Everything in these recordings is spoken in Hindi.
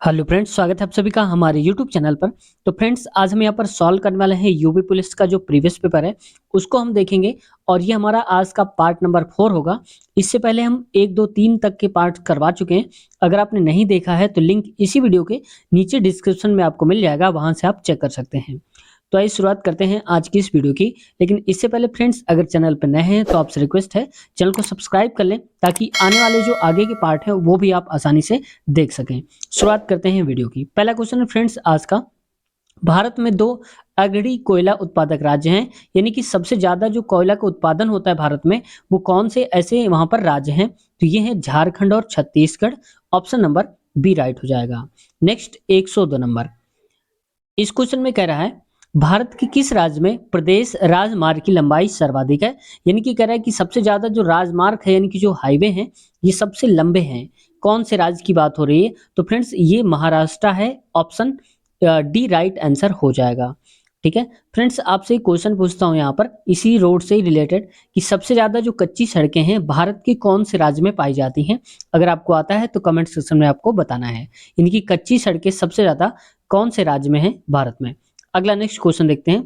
हेलो फ्रेंड्स, स्वागत है आप सभी का हमारे यूट्यूब चैनल पर। तो फ्रेंड्स, आज हम यहाँ पर सॉल्व करने वाले हैं यूपी पुलिस का जो प्रीवियस पेपर है उसको हम देखेंगे। और ये हमारा आज का पार्ट नंबर 4 होगा। इससे पहले हम 1 2 3 तक के पार्ट करवा चुके हैं। अगर आपने नहीं देखा है तो लिंक इसी वीडियो के नीचे डिस्क्रिप्शन में आपको मिल जाएगा, वहां से आप चेक कर सकते हैं। तो आइए शुरुआत करते हैं आज की इस वीडियो की। लेकिन इससे पहले फ्रेंड्स, अगर चैनल पर नए हैं तो आपसे रिक्वेस्ट है चैनल को सब्सक्राइब कर लें, ताकि आने वाले जो आगे के पार्ट है वो भी आप आसानी से देख सकें। शुरुआत करते हैं वीडियो की। पहला क्वेश्चन है फ्रेंड्स आज का, भारत में दो अग्रणी कोयला उत्पादक राज्य हैं, यानी कि सबसे ज्यादा जो कोयला का उत्पादन होता है भारत में, वो कौन से ऐसे वहां पर राज्य हैं? तो ये हैं झारखंड और Chhattisgarh. Option number B right हो जाएगा। नेक्स्ट 102 नंबर, इस क्वेश्चन में कह रहा है भारत के किस राज्य में प्रदेश राजमार्ग की लंबाई सर्वाधिक है? यानी कि कह रहा है कि सबसे ज्यादा जो राजमार्ग है, यानी कि जो हाईवे हैं, ये सबसे लंबे हैं। कौन से राज्य की बात हो रही है? तो फ्रेंड्स, ये महाराष्ट्र है। ऑप्शन डी राइट आंसर हो जाएगा। ठीक है फ्रेंड्स, आपसे एक क्वेश्चन पूछता हूं यहाँ पर इसी रोड से ही रिलेटेड, कि सबसे ज्यादा जो कच्ची सड़कें हैं भारत के कौन से राज्य में पाई जाती हैं? अगर आपको आता है तो कमेंट सेक्शन में आपको बताना है। इनकी कच्ची सड़कें सबसे ज्यादा कौन से राज्य में है भारत में? अगला नेक्स्ट क्वेश्चन देखते हैं।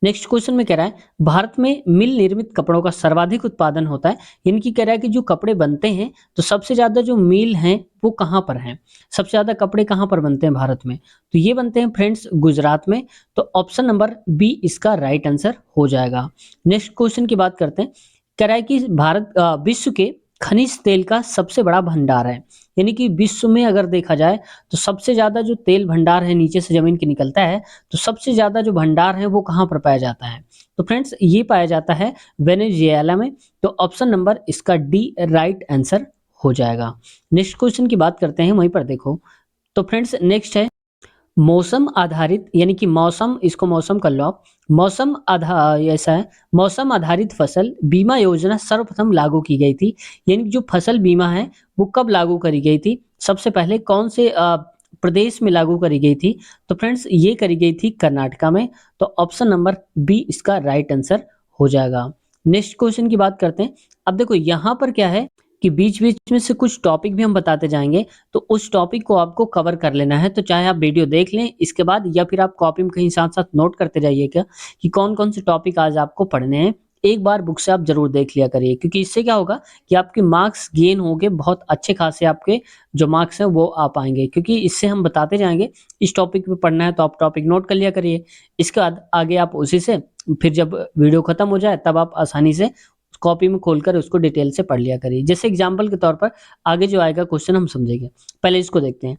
नेक्स्ट क्वेश्चन में कह रहा है भारत में मिल निर्मित कपड़ों का सर्वाधिक उत्पादन होता है। इनकी कह रहा है कि जो कपड़े बनते हैं, तो सबसे ज्यादा जो मिल हैं वो कहाँ पर हैं? सबसे ज्यादा कपड़े कहाँ पर बनते हैं भारत में? तो ये बनते हैं फ्रेंड्स गुजरात में। तो ऑप्शन नंबर बी इसका राइट आंसर हो जाएगा। नेक्स्ट क्वेश्चन की बात करते हैं। कह रहा है कि भारत विश्व के खनिज तेल का सबसे बड़ा भंडार है। यानी कि विश्व में अगर देखा जाए तो सबसे ज्यादा जो तेल भंडार है नीचे से जमीन के निकलता है, तो सबसे ज्यादा जो भंडार है वो कहाँ पर पाया जाता है? तो फ्रेंड्स, ये पाया जाता है वेनेजुएला में। तो ऑप्शन नंबर इसका डी राइट आंसर हो जाएगा। नेक्स्ट क्वेश्चन की बात करते हैं, वहीं पर देखो। तो फ्रेंड्स, नेक्स्ट है मौसम आधारित, यानी कि मौसम, इसको मौसम कर लो आप। मौसम ऐसा है, मौसम आधारित फसल बीमा योजना सर्वप्रथम लागू की गई थी। यानी कि जो फसल बीमा है वो कब लागू करी गई थी? सबसे पहले कौन से प्रदेश में लागू करी गई थी? तो फ्रेंड्स, ये करी गई थी कर्नाटका में। तो ऑप्शन नंबर बी इसका राइट आंसर हो जाएगा। नेक्स्ट क्वेश्चन की बात करते हैं। अब देखो यहाँ पर क्या है कि बीच बीच में से कुछ टॉपिक भी हम बताते जाएंगे, तो उस टॉपिक को आपको कवर कर लेना है। तो चाहे आप वीडियो देख लें इसके बाद, या फिर आप कॉपी में कहीं साथ साथ नोट करते जाइएगा कि कौन कौन से टॉपिक आज आपको पढ़ने हैं। एक बार बुक से आप जरूर देख लिया करिए, क्योंकि इससे क्या होगा कि आपके मार्क्स गेन होंगे, बहुत अच्छे खासे आपके जो मार्क्स हैं वो आ पाएंगे, क्योंकि इससे हम बताते जाएंगे। इस टॉपिक पे पढ़ना है तो आप टॉपिक नोट कर लिया करिए। इसके बाद आगे आप उसी से फिर जब वीडियो खत्म हो जाए तब आप आसानी से कॉपी में खोलकर उसको डिटेल से पढ़ लिया करिए। जैसे एग्जाम्पल के तौर पर आगे जो आएगा क्वेश्चन हम समझेंगे। पहले इसको देखते हैं।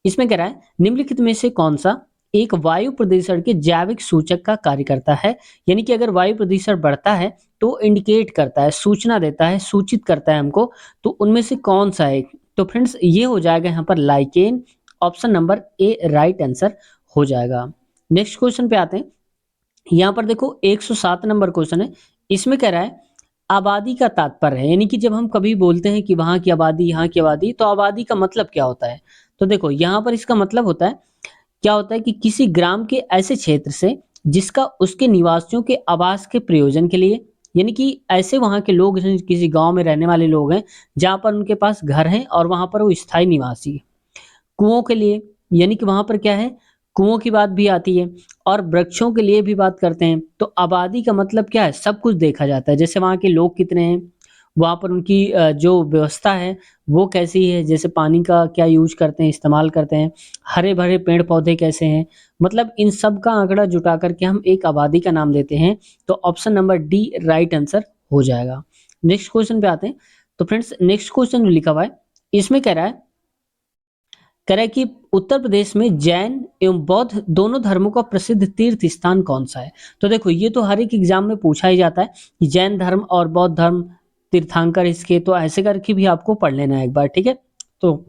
इसमें कह रहा है निम्नलिखित में से कौन सा एक वायु प्रदूषण के जैविक सूचक का कार्य करता है? यानी कि अगर वायु प्रदूषण बढ़ता है तो इंडिकेट करता है, सूचना देता है, सूचित करता है हमको। तो उनमें से कौन सा है? तो फ्रेंड्स, ये हो जाएगा यहाँ पर lichen. Option number A right answer हो जाएगा। नेक्स्ट क्वेश्चन पे आते हैं। यहाँ पर देखो 107 नंबर क्वेश्चन है। इसमें कह रहा है आबादी का तात्पर्य है, यानी कि जब हम कभी बोलते हैं कि वहां की आबादी, यहाँ की आबादी, तो आबादी का मतलब क्या होता है? तो देखो यहाँ पर इसका मतलब होता है, क्या होता है कि किसी ग्राम के ऐसे क्षेत्र से जिसका उसके निवासियों के आवास के प्रयोजन के लिए, यानी कि ऐसे वहां के लोग हैं, किसी गांव में रहने वाले लोग हैं जहां पर उनके पास घर है और वहां पर वो स्थायी निवासी है। कुओं के लिए, यानी कि वहां पर क्या है, कुओं की बात भी आती है। और वृक्षों के लिए भी बात करते हैं। तो आबादी का मतलब क्या है? सब कुछ देखा जाता है, जैसे वहां के लोग कितने हैं, वहां पर उनकी जो व्यवस्था है वो कैसी है, जैसे पानी का क्या यूज करते हैं, इस्तेमाल करते हैं, हरे भरे पेड़ पौधे कैसे हैं। मतलब इन सब का आंकड़ा जुटा करके हम एक आबादी का नाम देते हैं। तो option number D right answer हो जाएगा। नेक्स्ट क्वेश्चन पे आते हैं। तो फ्रेंड्स, नेक्स्ट क्वेश्चन जो लिखा हुआ है इसमें कह रहा है कि उत्तर प्रदेश में जैन एवं बौद्ध दोनों धर्मों का प्रसिद्ध तीर्थ स्थान कौन सा है? तो देखो ये तो हर एक एग्जाम में पूछा ही जाता है कि जैन धर्म और बौद्ध धर्म तीर्थंकर इसके, तो ऐसे करके भी आपको पढ़ लेना है एक बार। ठीक है, तो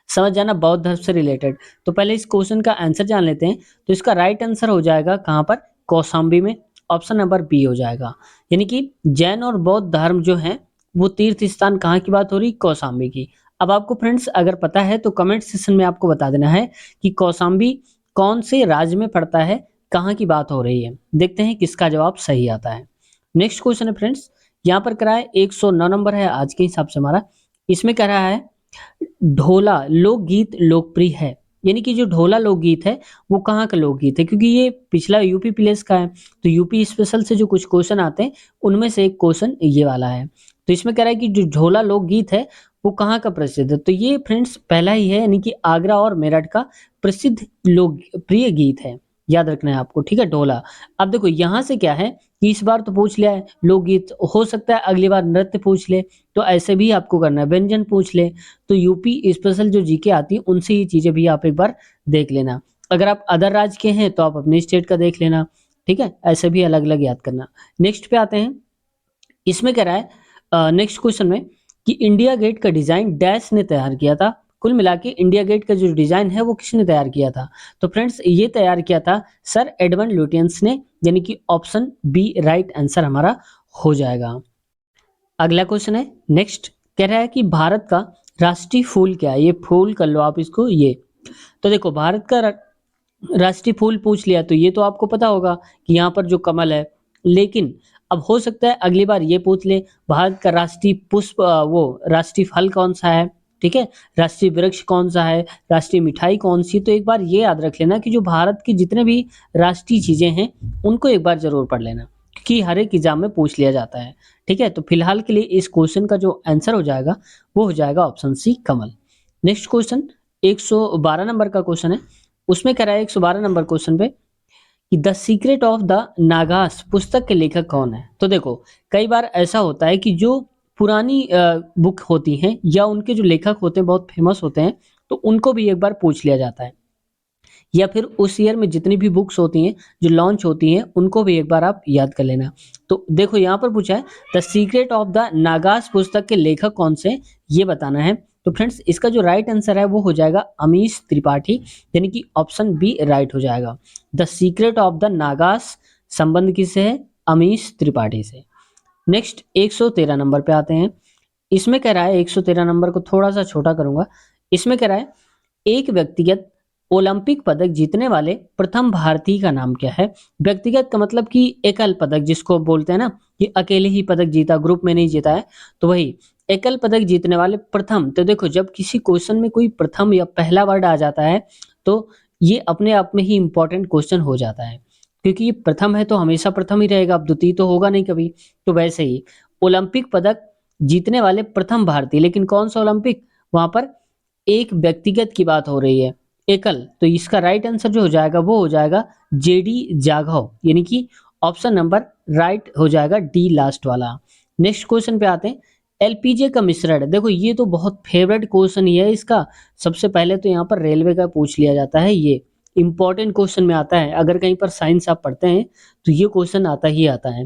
समझ जाना बौद्ध धर्म से रिलेटेड। तो पहले इस क्वेश्चन का आंसर जान लेते हैं। तो इसका राइट आंसर हो जाएगा कहाँ पर? कौशाम्बी में। ऑप्शन नंबर बी हो जाएगा। यानी कि जैन और बौद्ध धर्म जो है वो तीर्थ स्थान कहाँ की बात हो रही? कौशाम्बी की। अब आपको फ्रेंड्स अगर पता है तो कमेंट सेक्शन में आपको बता देना है कि कौशाम्बी कौन से राज्य में पड़ता है, कहाँ की बात हो रही है। देखते हैं किसका जवाब सही आता है। नेक्स्ट क्वेश्चन है फ्रेंड्स, यहाँ पर करा है 109 नंबर है आज के हिसाब से हमारा। इसमें कह रहा है ढोला लोकगीत लोकप्रिय है, यानी कि जो ढोला लोकगीत है वो कहाँ का लोकगीत है, क्योंकि ये पिछला यूपी प्लेस का है। तो यूपी स्पेशल से जो कुछ क्वेश्चन आते हैं उनमें से एक क्वेश्चन ये वाला है। तो इसमें कह रहा है कि जो ढोला लोकगीत है वो कहाँ का प्रसिद्ध है। तो ये फ्रेंड्स पहला ही है, यानी कि आगरा और मेरठ का प्रसिद्ध लोकप्रिय गीत है। याद रखना है आपको, ठीक है, ढोला। अब देखो यहाँ से क्या है कि इस बार तो पूछ लिया है लोकगीत, हो सकता है अगली बार नृत्य पूछ ले, तो ऐसे भी आपको करना है, व्यंजन पूछ ले। तो यूपी स्पेशल जो जीके आती है उनसे ये चीजें भी आप एक बार देख लेना। अगर आप अदर राज्य के हैं तो आप अपने स्टेट का देख लेना, ठीक है, ऐसे भी अलग अलग याद करना। नेक्स्ट पे आते हैं। इसमें कह रहा है नेक्स्ट क्वेश्चन में कि इंडिया गेट का डिजाइन डैश ने तैयार किया था। कुल मिला के इंडिया गेट का जो डिजाइन है वो किसने तैयार किया था। तो फ्रेंड्स ये तैयार किया था सर एडमंड ल्यूटियंस ने, यानी कि ऑप्शन बी राइट आंसर हमारा हो जाएगा। अगला क्वेश्चन है नेक्स्ट, कह रहा है कि भारत का राष्ट्रीय फूल क्या है। ये फूल कर लो आप इसको, ये तो देखो भारत का राष्ट्रीय फूल पूछ लिया तो ये तो आपको पता होगा कि यहाँ पर जो कमल है। लेकिन अब हो सकता है अगली बार ये पूछ ले भारत का राष्ट्रीय पुष्प वो राष्ट्रीय फल कौन सा है, ठीक है, राष्ट्रीय वृक्ष कौन सा है, राष्ट्रीय मिठाई कौन सी। तो एक बार ये याद रख लेना कि जो भारत की जितने भी राष्ट्रीय चीजें हैं उनको एक बार जरूर पढ़ लेना, क्योंकि हर एक एग्जाम में पूछ लिया जाता है। ठीक है, तो फिलहाल के लिए इस क्वेश्चन का जो आंसर हो जाएगा वो हो जाएगा ऑप्शन सी कमल। नेक्स्ट क्वेश्चन 112 नंबर का क्वेश्चन है। उसमें कह रहा है 112 नंबर क्वेश्चन पे कि the secret of the Nagas पुस्तक के लेखक कौन है। तो देखो कई बार ऐसा होता है कि जो पुरानी बुक होती हैं या उनके जो लेखक होते हैं बहुत फेमस होते हैं, तो उनको भी एक बार पूछ लिया जाता है, या फिर उस ईयर में जितनी भी बुक्स होती हैं जो लॉन्च होती हैं उनको भी एक बार आप याद कर लेना। तो देखो यहाँ पर पूछा है the secret of the Nagas पुस्तक के लेखक कौन से, ये बताना है। तो फ्रेंड्स इसका जो राइट आंसर है वो हो जाएगा अमीश त्रिपाठी, यानी कि ऑप्शन बी राइट हो जाएगा। The secret of the Nagas संबंध किससे है, अमीश त्रिपाठी से। नेक्स्ट 113 नंबर पे आते हैं। इसमें कह रहा है 113 नंबर को थोड़ा सा छोटा करूंगा। इसमें कह रहा है एक व्यक्तिगत ओलंपिक पदक जीतने वाले प्रथम भारतीय का नाम क्या है। व्यक्तिगत का मतलब कि एकल पदक जिसको बोलते हैं ना, कि अकेले ही पदक जीता, ग्रुप में नहीं जीता है, तो वही एकल पदक जीतने वाले प्रथम। तो देखो जब किसी क्वेश्चन में कोई प्रथम या पहला वर्ड आ जाता है तो ये अपने आप में ही इंपॉर्टेंट क्वेश्चन हो जाता है, क्योंकि ये प्रथम है तो हमेशा प्रथम ही रहेगा, अब द्वितीय तो होगा नहीं कभी। तो वैसे ही ओलंपिक पदक जीतने वाले प्रथम भारतीय, लेकिन कौन सा ओलंपिक, वहां पर एक व्यक्तिगत की बात हो रही है, एकल। तो इसका राइट आंसर जो हो जाएगा वो हो जाएगा जेडी जाघव, यानी कि ऑप्शन नंबर राइट हो जाएगा डी लास्ट वाला। नेक्स्ट क्वेश्चन पे आते हैं। एलपीजे का मिश्रण, देखो ये तो बहुत फेवरेट क्वेश्चन ही है इसका। सबसे पहले तो यहाँ पर रेलवे का पूछ लिया जाता है, ये इंपॉर्टेंट क्वेश्चन में आता है। अगर कहीं पर साइंस आप पढ़ते हैं तो ये क्वेश्चन आता ही आता है।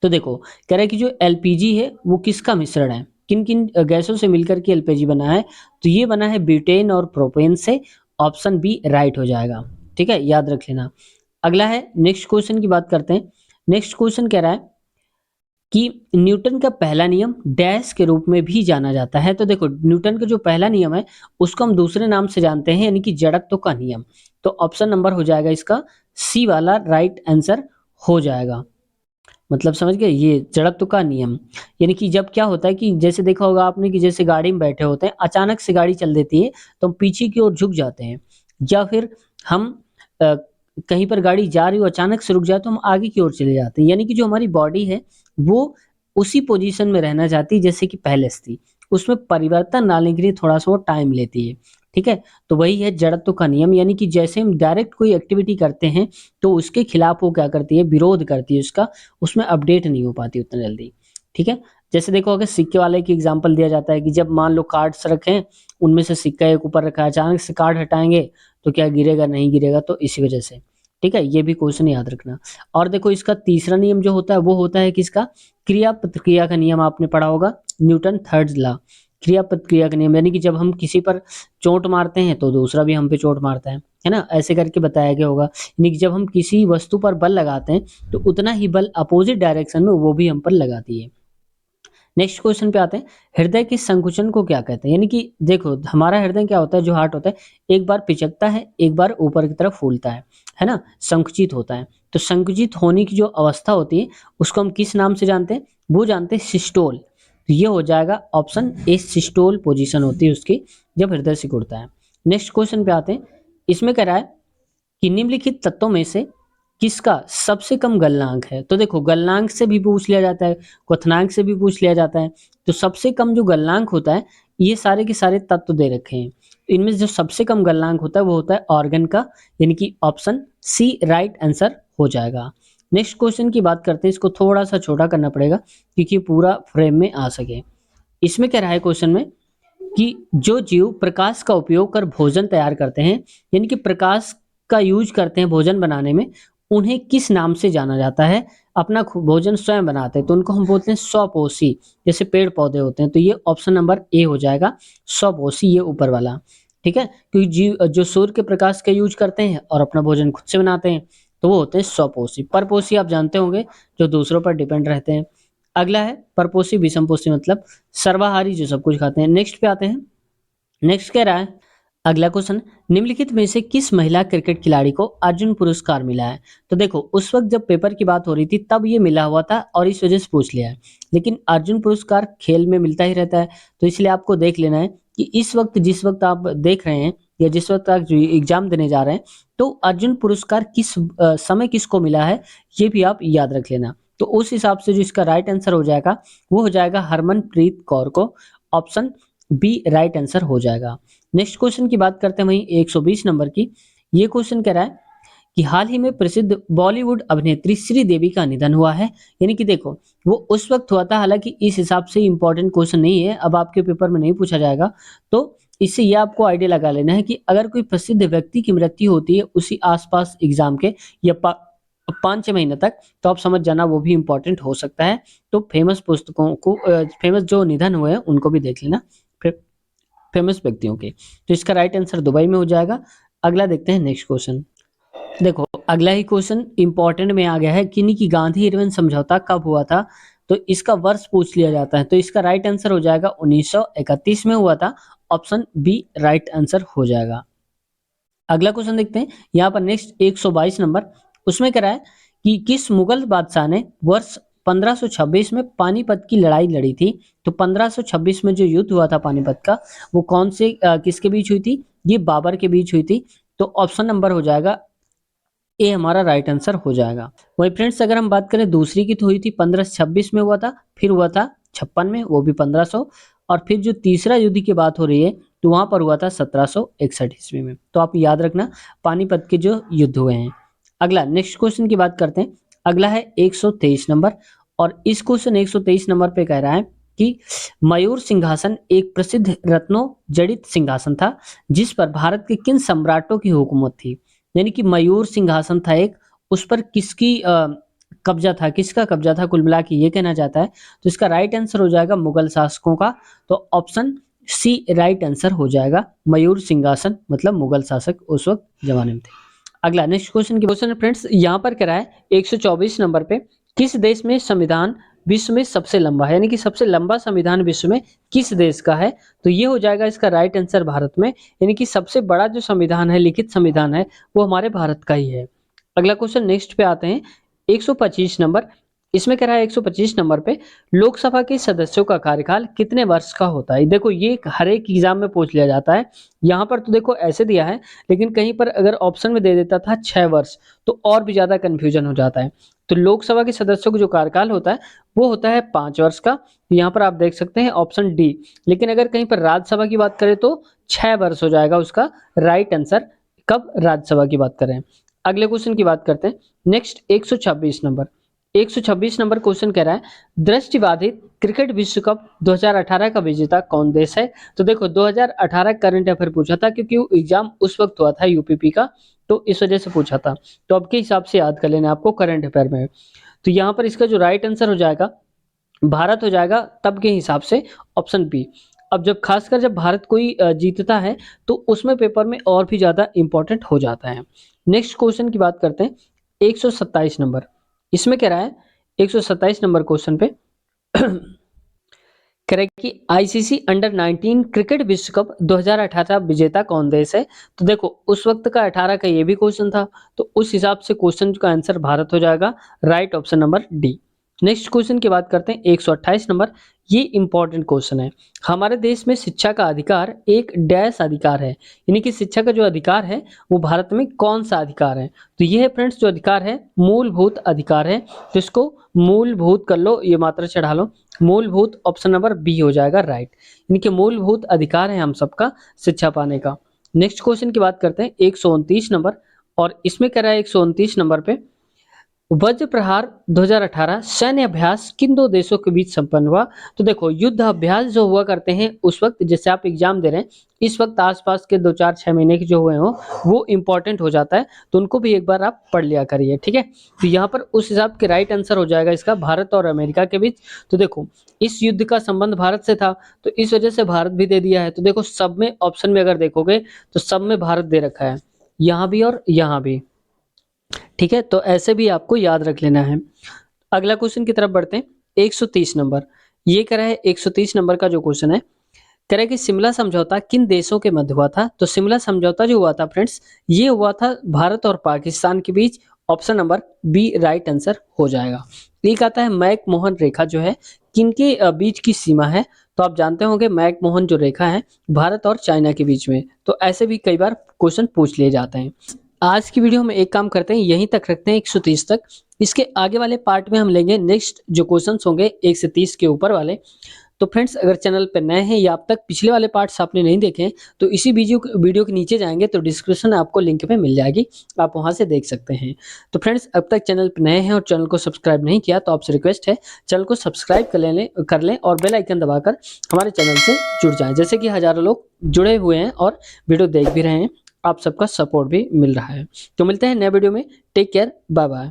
तो देखो कह रहा है कि जो एलपीजी है वो किसका मिश्रण है, किन किन गैसों से मिलकर के एलपीजी बना है। तो ये बना है ब्यूटेन और प्रोपेन से, ऑप्शन बी राइट हो जाएगा। ठीक है, याद रख लेना। अगला है नेक्स्ट क्वेश्चन की बात करते हैं। नेक्स्ट क्वेश्चन कह रहा है कि न्यूटन का पहला नियम डैश के रूप में भी जाना जाता है। तो देखो न्यूटन का जो पहला नियम है उसको हम दूसरे नाम से जानते हैं, यानी कि जड़त्व का नियम। तो ऑप्शन नंबर हो जाएगा इसका सी वाला राइट आंसर हो जाएगा। मतलब समझ गए, ये जड़त्व का नियम, यानी कि जब क्या होता है कि जैसे देखा होगा आपने कि जैसे गाड़ी में बैठे होते हैं, अचानक से गाड़ी चल देती है तो हम पीछे की ओर झुक जाते हैं, या फिर हम अ, कहीं पर गाड़ी जा रही हो अचानक से रुक जाए तो हम आगे की ओर चले जाते हैं। यानी कि जो हमारी बॉडी है वो उसी पोजीशन में रहना चाहती है जैसे कि पहले से थी, उसमें परिवर्तन लाने के लिए थोड़ा सा वो टाइम लेती है। ठीक है, तो वही है जड़त्व का नियम, यानी कि जैसे हम डायरेक्ट कोई एक्टिविटी करते हैं तो उसके खिलाफ वो क्या करती है, विरोध करती है उसका, उसमें अपडेट नहीं हो पाती उतना जल्दी। ठीक है, जैसे देखो अगर सिक्के वाले की एग्जांपल दिया जाता है कि जब मान लो कार्ड्स रखे हैं, उनमें से सिक्का एक ऊपर रखा है, अचानक से कार्ड हटाएंगे तो क्या गिरेगा, नहीं गिरेगा, तो इसी वजह से। ठीक है, ये भी क्वेश्चन याद रखना। और देखो इसका तीसरा नियम जो होता है वो होता है किसका, क्रिया प्रतिक्रिया का नियम आपने पढ़ा होगा, न्यूटन थर्ड लॉ, क्रिया प्रतिक्रिया का नियम। यानी कि जब हम किसी पर चोट मारते हैं तो दूसरा भी हम पे चोट मारता है ना, ऐसे करके बताया गया होगा। यानी कि जब हम किसी वस्तु पर बल लगाते हैं तो उतना ही बल अपोजिट डायरेक्शन में वो भी हम पर लगाती है। नेक्स्ट क्वेश्चन पे आते हैं। हृदय के संकुचन को क्या कहते हैं। यानी कि देखो हमारा हृदय क्या होता है, जो हार्ट होता है, एक बार पिचकता है, एक बार ऊपर की तरफ फूलता है ना, संकुचित होता है। तो संकुचित होने की जो अवस्था होती है उसको हम किस नाम से जानते हैं, वो जानते हैं सिस्टोल। तो ये हो जाएगा ऑप्शन ए, सिस्टोल पोजीशन होती है उसकी जब हृदय सिकुड़ता है। नेक्स्ट क्वेश्चन पे आते हैं। इसमें कह रहा है कि निम्नलिखित तत्वों में से किसका सबसे कम गलनांक है। तो देखो गलनांक से भी पूछ लिया जाता है, क्वथनांक से भी पूछ लिया जाता है। तो सबसे कम जो गलनांक होता है, ये सारे के सारे तत्व दे रखे हैं। इनमें से जो सबसे कम गलनांक होता है वो होता है ऑर्गन का, यानी कि ऑप्शन सी राइट आंसर हो जाएगा। नेक्स्ट क्वेश्चन की बात करते हैं। इसको थोड़ा सा छोटा करना पड़ेगा क्योंकि पूरा फ्रेम में आ सके। इसमें कह रहा है क्वेश्चन में कि जो जीव प्रकाश का उपयोग कर भोजन तैयार करते हैं, यानी कि प्रकाश का यूज करते हैं भोजन बनाने में, उन्हें किस नाम से जाना जाता है। अपना भोजन स्वयं बनाते हैं तो उनको हम बोलते हैं स्वपोषी। जैसे पेड़ पौधे होते हैं, तो ये ऑप्शन नंबर ए हो जाएगा, स्वपोषी, ये ऊपर वाला। ठीक है, क्योंकि जीव जो सूर्य के प्रकाश का यूज करते हैं और अपना भोजन खुद से बनाते हैं तो वो होते हैं स्वपोषी। परपोषी आप जानते होंगे, जो दूसरों पर डिपेंड रहते हैं। अगला है परपोषी विषमपोषी, मतलब सर्वाहारी, जो सब कुछ खाते हैं। नेक्स्ट पे आते हैं। नेक्स्ट कह रहा है अगला क्वेश्चन, निम्नलिखित में से किस महिला क्रिकेट खिलाड़ी को अर्जुन पुरस्कार मिला है। तो देखो उस वक्त जब पेपर की बात हो रही थी तब ये मिला हुआ था और इस वजह से पूछ लिया है, लेकिन अर्जुन पुरस्कार खेल में मिलता ही रहता है। तो इसलिए आपको देख लेना है कि इस वक्त, जिस वक्त आप देख रहे हैं या जिस वक्त आप एग्जाम देने जा रहे हैं, तो अर्जुन पुरस्कार किस समय किसको मिला है, ये भी आप याद रख लेना। तो उस हिसाब से जो इसका राइट आंसर हो जाएगा वो हो जाएगा हरमनप्रीत कौर को, ऑप्शन बी राइट आंसर हो जाएगा। नेक्स्ट क्वेश्चन की बात करते हैं वहीं 120 नंबर की। ये क्वेश्चन कह रहा है कि हाल ही में प्रसिद्ध बॉलीवुड अभिनेत्री श्रीदेवी का निधन हुआ है। यानी कि देखो वो उस वक्त हुआ था, हालांकि इस हिसाब से इंपॉर्टेंट क्वेश्चन नहीं है, अब आपके पेपर में नहीं पूछा जाएगा। तो इससे ये आपको आइडिया लगा लेना है कि अगर कोई प्रसिद्ध व्यक्ति की मृत्यु होती है उसी आसपास एग्जाम के या 5-6 महीने तक, तो आप समझ जाना वो भी इंपॉर्टेंट हो सकता है। तो फेमस पुस्तकों को, फेमस जो निधन हुए हैं उनको भी देख लेना, फेमस व्यक्तियों के। तो इसका राइट आंसर दुबई में हो जाएगा। अगला देखते हैं नेक्स्ट क्वेश्चन। देखो अगला ही क्वेश्चन इंपॉर्टेंट में आ गया है, किन्हीं की गांधी इरविन समझौता कब हुआ था। तो इसका वर्ष पूछ लिया जाता है, तो इसका राइट आंसर हो जाएगा 1931 में हुआ था, ऑप्शन बी राइट आंसर हो जाएगा। अगला क्वेश्चन देखते हैं यहाँ पर नेक्स्ट 122 नंबर। उसमें कह रहा है कि किस मुगल बादशाह ने वर्ष 1526 में पानीपत की लड़ाई लड़ी थी। तो 1526 में जो युद्ध हुआ था पानीपत का, वो कौन से किसके बीच हुई थी, ये बाबर के बीच हुई थी। तो ऑप्शन नंबर हो जाएगा ए, हमारा राइट आंसर हो जाएगा। वही फ्रेंड्स अगर हम बात करें दूसरी की, तो हुई थी 1526 में हुआ था, फिर हुआ था 56 में, वो भी 1500, और फिर जो तीसरा युद्ध की बात हो रही है तो वहां पर हुआ था 1761 ईस्वी में। तो आप याद रखना पानीपत के जो युद्ध हुए हैं। अगला नेक्स्ट क्वेश्चन की बात करते हैं। अगला है 123 नंबर, और इस क्वेश्चन 123 नंबर पे कह रहा है कि मयूर सिंहासन एक प्रसिद्ध रत्नों जड़ित सिंहासन था जिस पर भारत के किन सम्राटों की हुकूमत थी। यानी कि मयूर सिंहासन था एक, उस पर किसकी कब्जा था, किसका कब्जा था, कुल मिला के ये कहना चाहता है। तो इसका राइट आंसर हो जाएगा मुगल शासकों का। तो ऑप्शन सी राइट आंसर हो जाएगा, मयूर सिंहासन मतलब मुगल शासक उस वक्त जमाने में थे। अगला नेक्स्ट क्वेश्चन की क्वेश्चन फ्रेंड्स यहाँ पर कह रहा है 124 नंबर पे, किस देश में संविधान विश्व में सबसे लंबा है, यानी कि सबसे लंबा संविधान विश्व में किस देश का है। तो ये हो जाएगा इसका राइट आंसर भारत में, यानी कि सबसे बड़ा जो संविधान है, लिखित संविधान है, वो हमारे भारत का ही है। अगला क्वेश्चन नेक्स्ट पे आते हैं 125 नंबर। इसमें कह रहा है 125 नंबर पे लोकसभा के सदस्यों का कार्यकाल कितने वर्ष का होता है। देखो ये हर एक एग्जाम में पूछ लिया जाता है। यहाँ पर तो देखो ऐसे दिया है, लेकिन कहीं पर अगर ऑप्शन में दे देता था 6 वर्ष तो और भी ज्यादा कंफ्यूजन हो जाता है। तो लोकसभा के सदस्यों का जो कार्यकाल होता है वो होता है 5 वर्ष का। यहाँ पर आप देख सकते हैं ऑप्शन डी। लेकिन अगर कहीं पर राज्यसभा की बात करें तो 6 वर्ष हो जाएगा उसका राइट आंसर, कब राज्यसभा की बात करें। अगले क्वेश्चन की बात करते हैं नेक्स्ट 126 नंबर। 126 नंबर क्वेश्चन कह रहा है दृष्टिबाधित क्रिकेट विश्व कप 2018 का विजेता कौन देश है। तो देखो 2018 करंट अफेयर पूछा था क्योंकि वो एग्जाम उस वक्त हुआ था यूपीपी का, तो इस वजह से पूछा था। तो अब के हिसाब से याद कर लेना आपको करंट अफेयर में। तो यहाँ पर इसका जो राइट आंसर हो जाएगा भारत हो जाएगा तब के हिसाब से, ऑप्शन बी। अब जब खासकर जब भारत कोई जीतता है तो उसमें पेपर में और भी ज्यादा इंपॉर्टेंट हो जाता है। नेक्स्ट क्वेश्चन की बात करते हैं 127 नंबर। इसमें कह रहा है 127 नंबर क्वेश्चन पे कह रहा है कि आईसीसी अंडर 19 क्रिकेट विश्व कप 2018 विजेता कौन देश है। तो देखो उस वक्त का 18 का ये भी क्वेश्चन था, तो उस हिसाब से क्वेश्चन का आंसर भारत हो जाएगा, right option number D. Next question की बात करते हैं 128 नंबर। ये इंपॉर्टेंट क्वेश्चन है। हमारे देश में शिक्षा का अधिकार एक डैश अधिकार है, यानी कि शिक्षा का जो अधिकार है वो भारत में कौन सा अधिकार है? तो ये है फ्रेंड्स जो अधिकार है मूलभूत अधिकार है। तो इसको मूलभूत कर लो, ये मात्रा चढ़ा लो, मूलभूत ऑप्शन नंबर बी हो जाएगा राइट, यानी कि मूलभूत अधिकार है हम सबका शिक्षा पाने का। नेक्स्ट क्वेश्चन की बात करते हैं 129 नंबर, और इसमें कह रहा है 129 नंबर पे वज्र प्रहार 2018 सैन्य अभ्यास किन दो देशों के बीच संपन्न हुआ? तो देखो युद्ध अभ्यास जो हुआ करते हैं उस वक्त, जैसे आप एग्जाम दे रहे हैं इस वक्त आसपास के 2 4 6 महीने के जो हुए हो वो इंपॉर्टेंट हो जाता है, तो उनको भी एक बार आप पढ़ लिया करिए, ठीक है। तो यहाँ पर उस हिसाब के राइट आंसर हो जाएगा इसका भारत और अमेरिका के बीच। तो देखो इस युद्ध का संबंध भारत से था, तो इस वजह से भारत भी दे दिया है। तो देखो सब में ऑप्शन में अगर देखोगे तो सब में भारत दे रखा है, यहाँ भी और यहाँ भी, ठीक है। तो ऐसे भी आपको याद रख लेना है। अगला क्वेश्चन की तरफ बढ़ते हैं 130 नंबर। ये कह रहा है 130 नंबर का जो क्वेश्चन है, कह रहा है कि शिमला समझौता किन देशों के मध्य हुआ था? तो शिमला समझौता जो हुआ था फ्रेंड्स, ये हुआ था भारत और पाकिस्तान के बीच। Option number B right answer हो जाएगा। एक आता है मैकमोहन रेखा जो है किनके बीच की सीमा है? तो आप जानते होंगे मैकमोहन जो रेखा है भारत और चाइना के बीच में। तो ऐसे भी कई बार क्वेश्चन पूछ लिए जाते हैं। आज की वीडियो में एक काम करते हैं, यहीं तक रखते हैं 130 तक। इसके आगे वाले पार्ट में हम लेंगे नेक्स्ट जो क्वेश्चंस होंगे 1 से 30 के ऊपर वाले। तो फ्रेंड्स अगर चैनल पर नए हैं या अब तक पिछले वाले पार्ट्स आपने नहीं देखे तो इसी वीडियो के नीचे जाएंगे तो डिस्क्रिप्शन आपको लिंक पे मिल जाएगी, आप वहां से देख सकते हैं। तो फ्रेंड्स अब तक चैनल पर नए हैं और चैनल को सब्सक्राइब नहीं किया तो आपसे रिक्वेस्ट है चैनल को सब्सक्राइब कर लें और बेल आइकन दबाकर हमारे चैनल से जुड़ जाएं, जैसे कि हजारों लोग जुड़े हुए हैं और वीडियो देख भी रहे हैं। आप सबका सपोर्ट भी मिल रहा है। तो मिलते हैं नए वीडियो में, टेक केयर, बाय बाय।